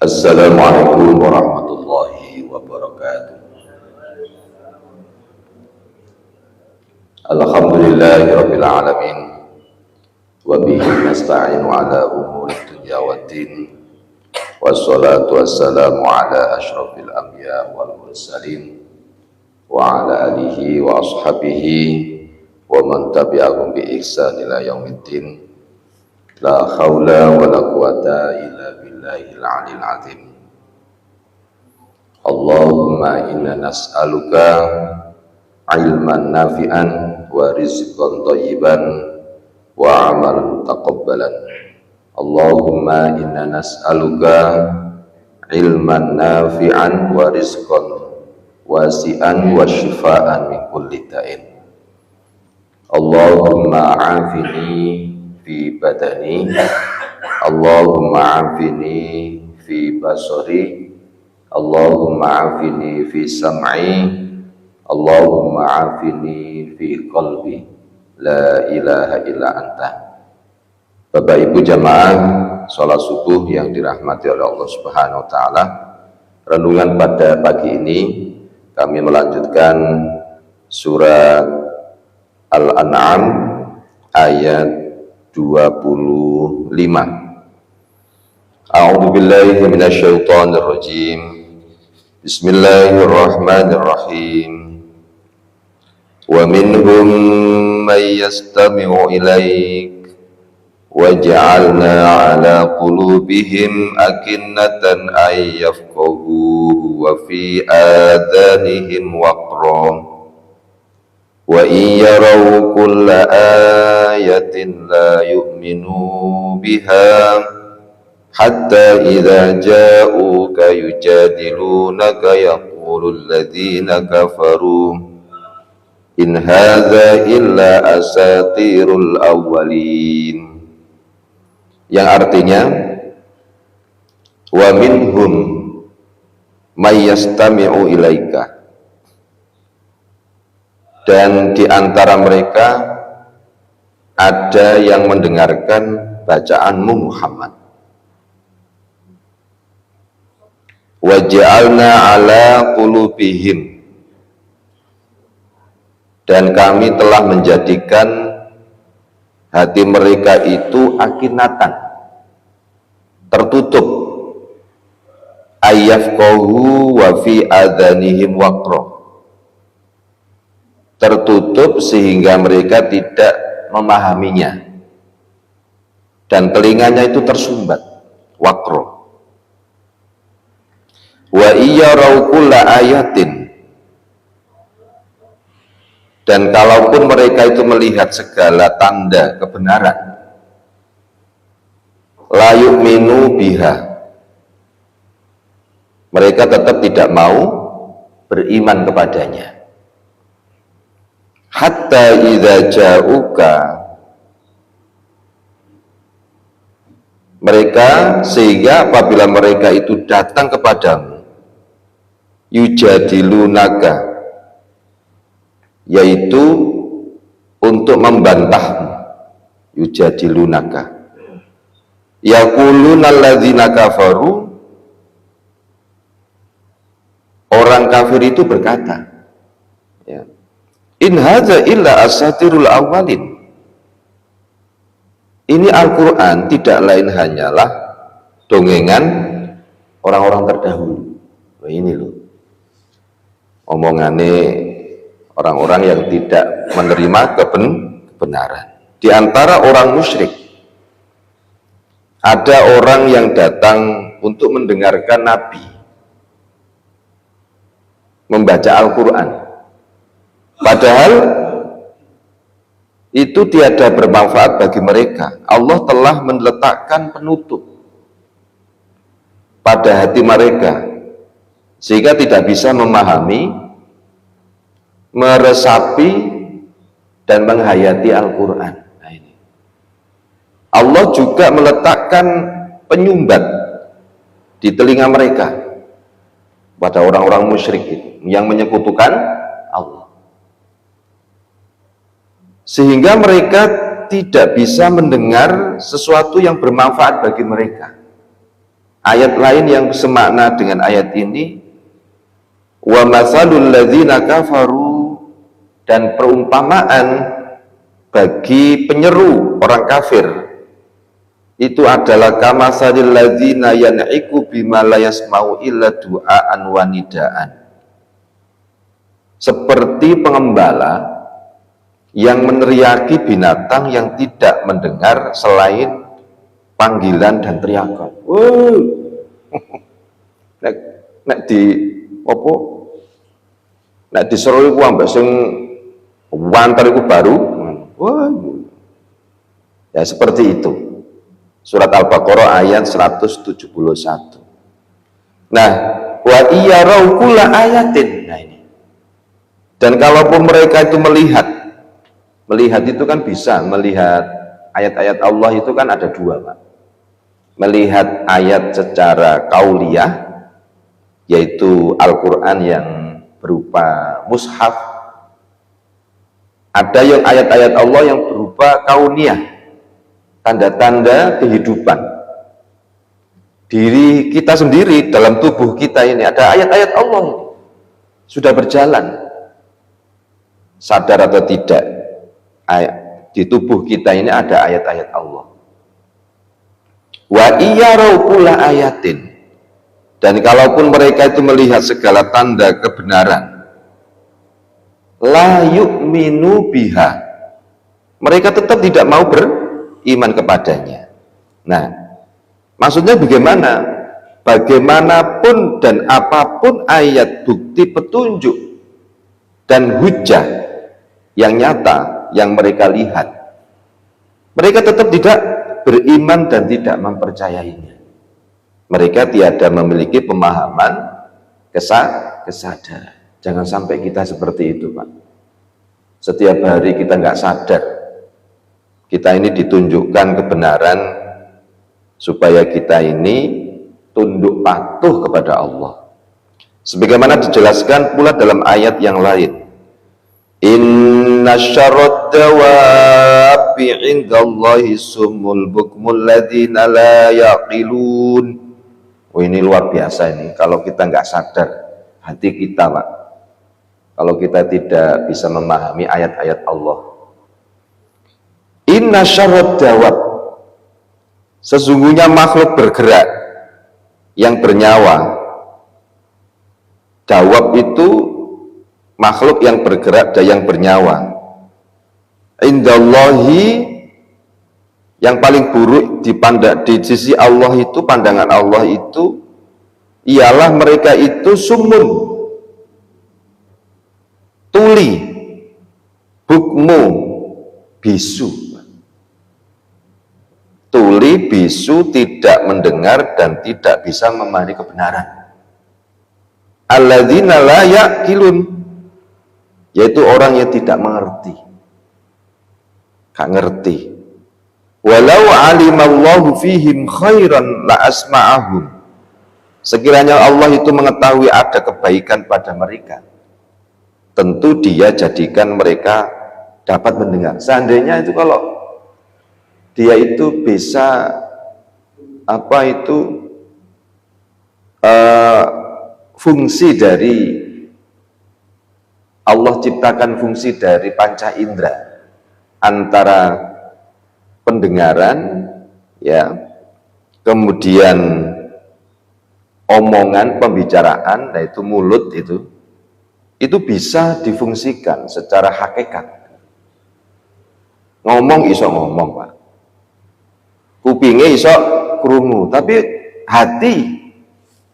Assalamualaikum warahmatullahi wabarakatuh. Alhamdulillahirabbil alamin wa bihi nasta'inu ala umuri dunya waddin. Wassalatu wassalamu ala asyrafil anbiya wal mursalin wa ala alihi wa ashabihi wa man tabi'ahum bi ihsan ila yaumiddin. La haula wa la quwata illa billahil aliyil azim. Allahumma inna nas'aluka ilman nafi'an wa rizqan thayyiban wa amalan taqabbalan. Allahumma inna nas'aluka ilman nafi'an wa rizqan wasi'an wa shifaan min kulli da'in. Allahumma afini fi badani, Allahumma afini fi basari, Allahumma afini fi sam'i, Allahumma afini fi qalbi, la ilaha illa anta. Bapak Ibu jamaah sholat subuh yang dirahmati oleh Allah Subhanahu wa taala, renungan pada pagi ini kami melanjutkan surat Al-An'am ayat 25. A'udzu billahi minasyaitonir rajim. Bismillahirrahmanirrahim. Wa minhum may yastami'u ilaik waj'alna 'ala qulubihim akinnatan ay yafqahuhu wa fi adhanihim waqran wa in yaraw kulla ayatin la yu'minu biha hatta idza ja'uka yujadilunaka yaqulu alladhina kafaru in hadza illa asatirul awwalin, yang artinya wa minhum may yastami'u ilaika, dan di antara mereka ada yang mendengarkan bacaanmu Muhammad. Waj'alna ala qulubihim, dan kami telah menjadikan hati mereka itu akinatan, tertutup, ayyafqahu wa fi adhanihim waqra, tertutup sehingga mereka tidak memahaminya dan telinganya itu tersumbat, waqra. Wa iyarau kulla ayatin, dan kalaupun mereka itu melihat segala tanda kebenaran, la yu'minu biha, mereka tetap tidak mau beriman kepadanya. Hatta idza ja'uka, mereka sehingga apabila mereka itu datang kepadamu, yujadilunaka, yaitu untuk membantahmu, yujadilunaka, yaquluna alladzina kafaru, orang kafir itu berkata, ya, in hadza illa asatirul awwalin, ini Al-Quran tidak lain hanyalah dongengan orang-orang terdahulu. Nah, ini loh omongannya orang-orang yang tidak menerima kebenaran. Di antara orang musyrik ada orang yang datang untuk mendengarkan Nabi membaca Al-Quran, padahal itu tiada bermanfaat bagi mereka. Allah telah meletakkan penutup pada hati mereka sehingga tidak bisa memahami, meresapi dan menghayati Al-Quran. Nah, ini Allah juga meletakkan penyumbat di telinga mereka pada orang-orang musyrik yang menyekutukan Allah, sehingga mereka tidak bisa mendengar sesuatu yang bermanfaat bagi mereka. Ayat lain yang semakna dengan ayat ini, wa matsalul ladzina kafaru, dan perumpamaan bagi penyeru orang kafir itu adalah kamatsalil ladzina yan'iku bima la yasma'u illa du'aan wa nidaan. Seperti pengembala yang meneriaki binatang yang tidak mendengar selain panggilan dan teriakan. Nek di apa? Nek diseru iku ambek sing wanter iku baru. Ya seperti itu. Surat Al-Baqarah ayat 171. Nah, wa iyarau kulla ayatin. Nah ini. Dan kalaupun mereka itu melihat itu kan bisa melihat ayat-ayat Allah itu kan ada dua, Pak. Melihat ayat secara kauliyah, yaitu Al-Quran yang berupa mushaf. Ada yang ayat-ayat Allah yang berupa kauniyah, tanda-tanda kehidupan. Diri kita sendiri dalam tubuh kita ini ada ayat-ayat Allah ini. Sudah berjalan. Sadar atau tidak, di tubuh kita ini ada ayat-ayat Allah. Wa iyarau kulla ayatin, dan kalaupun mereka itu melihat segala tanda kebenaran, la yu'minu biha, mereka tetap tidak mau beriman kepadanya. Nah, maksudnya bagaimana? Bagaimanapun dan apapun ayat, bukti, petunjuk dan hujah yang nyata yang mereka lihat, mereka tetap tidak beriman dan tidak mempercayainya. Mereka tiada memiliki pemahaman kesadaran. Jangan sampai kita seperti itu, Pak. Setiap hari kita nggak sadar, kita ini ditunjukkan kebenaran supaya kita ini tunduk patuh kepada Allah. Sebagaimana dijelaskan pula dalam ayat yang lain, inna syarrad dawabi indallahi summul bukmul ladzina la yaqilun. Oh, ini luar biasa ini. Kalau kita nggak sadar hati kita, Pak, kalau kita tidak bisa memahami ayat-ayat Allah, inna syarrad dawab, sesungguhnya makhluk bergerak yang bernyawa. Dawab itu makhluk yang bergerak dan yang bernyawa. Indallahi, yang paling buruk di sisi Allah itu, pandangan Allah itu ialah mereka itu sumun, tuli, bukmu, bisu. Tuli, bisu, tidak mendengar dan tidak bisa memahami kebenaran. Alladzina la yaqilun, yaitu orang yang tidak mengerti, gak ngerti. Walau alimallahu fihim khairan la asma'ahum, sekiranya Allah itu mengetahui ada kebaikan pada mereka, tentu dia jadikan mereka dapat mendengar. Seandainya itu kalau dia itu bisa fungsi dari Allah ciptakan fungsi dari panca indera antara pendengaran, ya, kemudian omongan, pembicaraan, yaitu mulut itu bisa difungsikan secara hakikat. Ngomong iso ngomong, Pak, kupingnya iso krungu, tapi hati,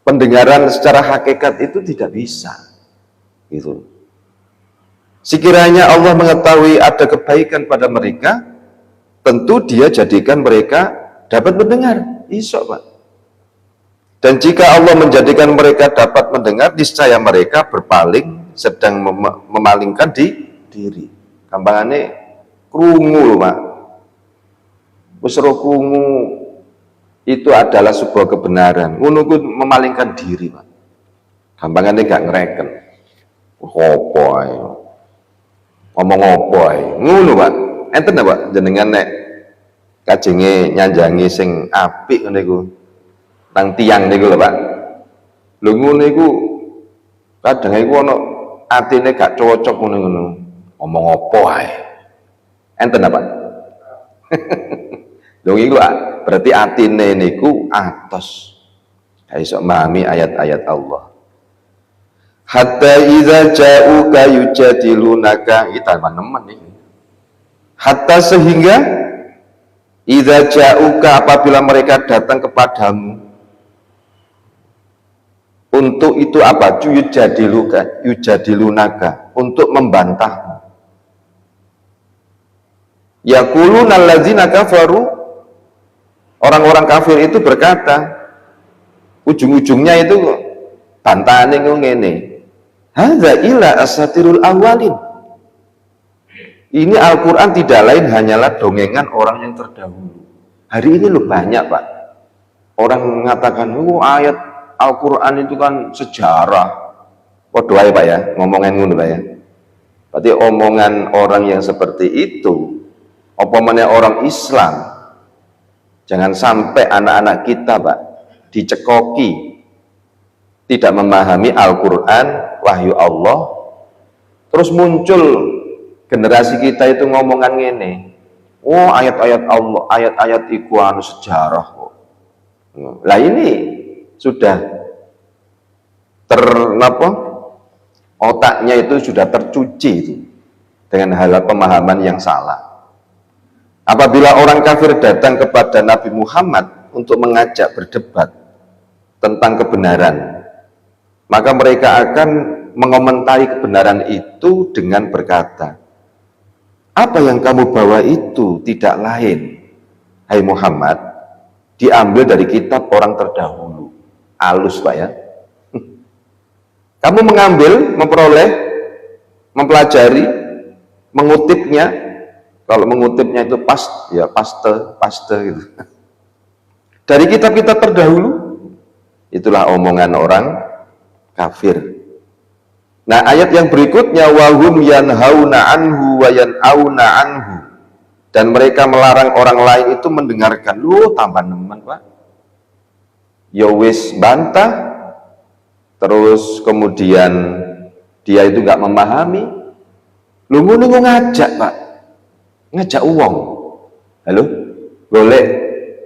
pendengaran secara hakikat itu tidak bisa, gitu. Sekiranya Allah mengetahui ada kebaikan pada mereka, tentu dia jadikan mereka dapat mendengar, iso, Pak. Dan jika Allah menjadikan mereka dapat mendengar, niscaya mereka berpaling, sedang memalingkan diri. Gampangannya krungu loh, Pak. Usro krungu itu adalah sebuah kebenaran. Ngono ku memalingkan diri, Pak. Gampangannya gak ngereken. Apa ae. Ngomong apa ae. Ngono, Pak. Enten Pak jenengan nek kajenge nyanjangi sing apik ngene iku. nang tiang niku lho Pak. Lho ngono iku kadang iku ana atine gak cocok ngono-ngono. Ngomong apa ae. Enten apa? Lho iku berarti atine niku atos. Gak iso memahami ayat-ayat Allah. Hatta idza ja'uka yujadilunaka kita nemen iki. Hatta sehingga idza ja'uka apabila mereka datang kepadamu untuk itu apa? Yujadilunaka untuk membantahmu. Yaquluna alladzina kafaru, orang-orang kafir itu berkata, ujung-ujungnya itu bantahan ngene. Hadza ila asatirul awalin. Ini Al-Quran tidak lain hanyalah dongengan orang yang terdahulu. Hari ini loh banyak Pak. Orang mengatakan, oh ayat Al-Quran itu kan sejarah. Podo ae Pak ya, ngomongan ngono Pak ya. Berarti omongan orang yang seperti itu, opomane orang Islam, jangan sampai anak-anak kita Pak dicekoki, tidak memahami Al-Quran, wahyu Allah, terus muncul generasi kita itu ngomongan ngene, oh ayat-ayat Allah, ayat-ayat iku anu sejarah kok. Lah ini sudah otaknya itu sudah tercuci itu dengan hal pemahaman yang salah. Apabila orang kafir datang kepada Nabi Muhammad untuk mengajak berdebat tentang kebenaran, maka mereka akan mengomentari kebenaran itu dengan berkata, apa yang kamu bawa itu tidak lain, hai Muhammad, diambil dari kitab orang terdahulu. Alus Pak ya. Kamu mengambil, memperoleh, mempelajari, mengutipnya. Kalau mengutipnya itu paste gitu. Dari kitab-kitab terdahulu. Itulah omongan orang kafir. Nah, ayat yang berikutnya wahum yanhauna anhu wa yanauna anhu, dan mereka melarang orang lain itu mendengarkan. Lu tambah nemen Pak. Ya wis bantah, terus kemudian dia itu nggak memahami. Lu ngono ngajak Pak, ngajak uang. Halo, golek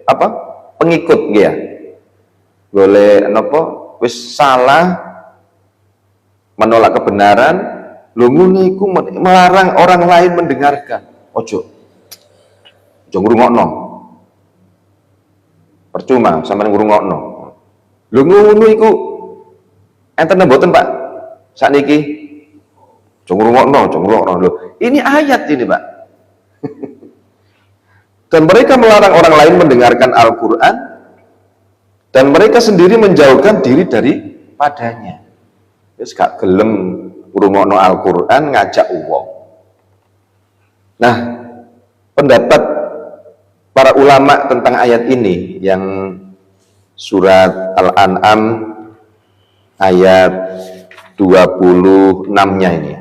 apa? Pengikut dia. Golek napa? Wis salah, menolak kebenaran, lu nguniku melarang orang lain mendengarkan. Ojo ngrungokno, percuma sampeyan ngrungokno. Lu ngono iku enten mboten Pak sakniki? Ojo ngrungokno lho. Ini ayat ini Pak. Dan mereka melarang orang lain mendengarkan Al-Quran, dan mereka sendiri menjauhkan diri daripadanya. Wis gak gelem ngrungokno Al-Quran, ngajak uang. Nah, pendapat para ulama tentang ayat ini yang surat Al-An'am ayat 26-nya ini.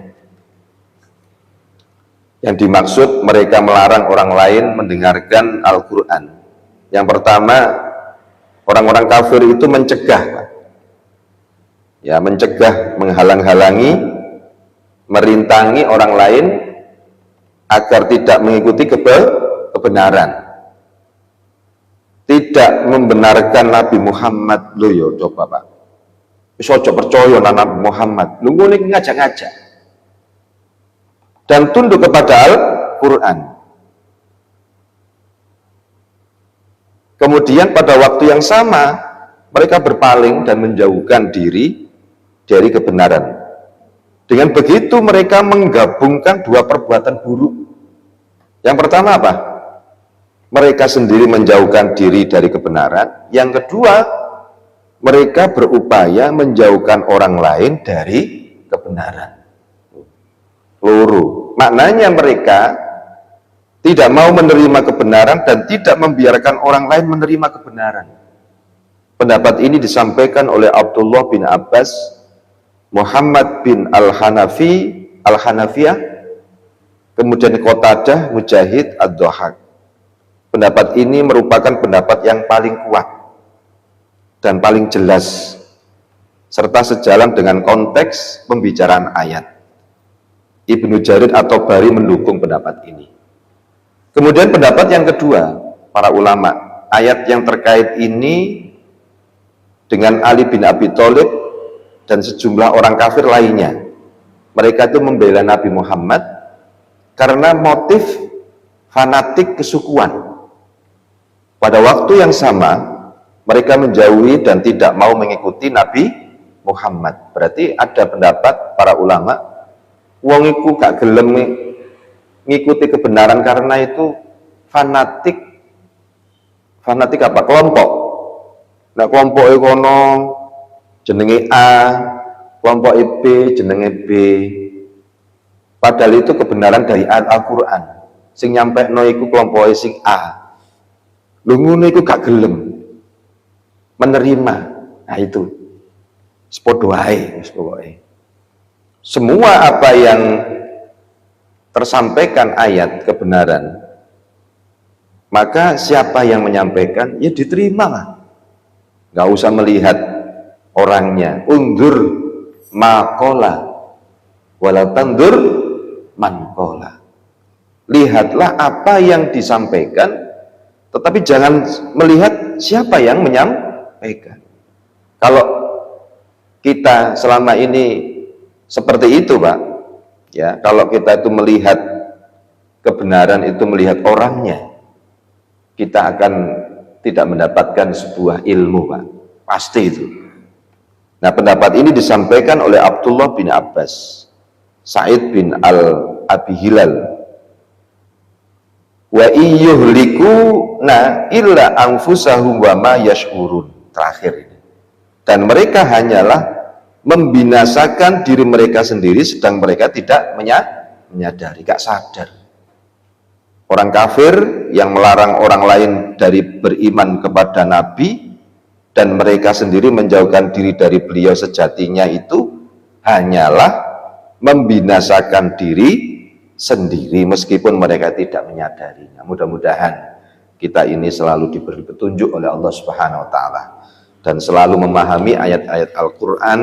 Yang dimaksud mereka melarang orang lain mendengarkan Al-Quran. Yang pertama, orang-orang kafir itu mencegah, ya, mencegah, menghalang-halangi, merintangi orang lain agar tidak mengikuti kebenaran, tidak membenarkan Nabi Muhammad. Loh yo coba Pak, wis aja percaya Nabi Muhammad, lu ngene ngajak-ngajak, dan tunduk kepada Al-Quran. Kemudian pada waktu yang sama mereka berpaling dan menjauhkan diri dari kebenaran. Dengan begitu mereka menggabungkan dua perbuatan buruk. Yang pertama apa? Mereka sendiri menjauhkan diri dari kebenaran. Yang kedua, mereka berupaya menjauhkan orang lain dari kebenaran. Loro. Maknanya mereka tidak mau menerima kebenaran dan tidak membiarkan orang lain menerima kebenaran. Pendapat ini disampaikan oleh Abdullah bin Abbas, Muhammad bin Al-Hanafiyah, kemudian Qatadah, Mujahid, Ad-Dhahak. Pendapat ini merupakan pendapat yang paling kuat dan paling jelas serta sejalan dengan konteks pembicaraan ayat. Ibnu Jarir at-Tabari mendukung pendapat ini. Kemudian pendapat yang kedua, para ulama, ayat yang terkait ini dengan Ali bin Abi Thalib dan sejumlah orang kafir lainnya. Mereka itu membela Nabi Muhammad karena motif fanatik kesukuan. Pada waktu yang sama, mereka menjauhi dan tidak mau mengikuti Nabi Muhammad. Berarti ada pendapat para ulama, wong iku gak gelem ngikuti kebenaran karena itu fanatik. Fanatik apa? Kelompok. Nah, kelompok kono jenenge A, kelompok B jenenge B. Padahal itu kebenaran dari Al-Qur'an. Sing nyampekno iku kelompok sing A. Lho ngono iku gak gelem menerima. Nah itu sepodo wae wis pokoke. Semua apa yang tersampaikan ayat kebenaran, maka siapa yang menyampaikan ya diterima lah. Nggak usah melihat orangnya. Undur makola wala tandur mankola. Lihatlah apa yang disampaikan, tetapi jangan melihat siapa yang menyampaikan. Kalau kita selama ini seperti itu, Pak, ya, kalau kita itu melihat kebenaran itu melihat orangnya, kita akan tidak mendapatkan sebuah ilmu, Pak, pasti itu. Nah, pendapat ini disampaikan oleh Abdullah bin Abbas, Sa'id bin Abi Hilal, wa iyyuhlikuna illa anfusahum wa ma yash'urun. Terakhir ini, dan mereka hanyalah membinasakan diri mereka sendiri sedang mereka tidak menyadari, gak sadar. Orang kafir yang melarang orang lain dari beriman kepada Nabi dan mereka sendiri menjauhkan diri dari beliau sejatinya itu hanyalah membinasakan diri sendiri meskipun mereka tidak menyadari. Nah, mudah-mudahan kita ini selalu diberi petunjuk oleh Allah Subhanahu wa taala dan selalu memahami ayat-ayat Al-Qur'an.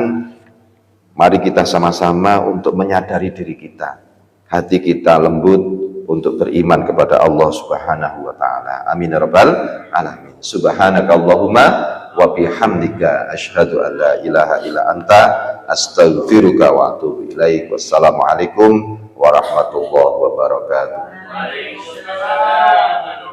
Mari kita sama-sama untuk menyadari diri kita, hati kita lembut untuk beriman kepada Allah Subhanahu wa taala. Amin ya rabbal alamin. Subhanakallahumma wa bihamdika asyhadu an la ilaha illa anta astaghfiruka wa atubu ilaik. Wassalamualaikum warahmatullahi wabarakatuh. Waalaikumsalam.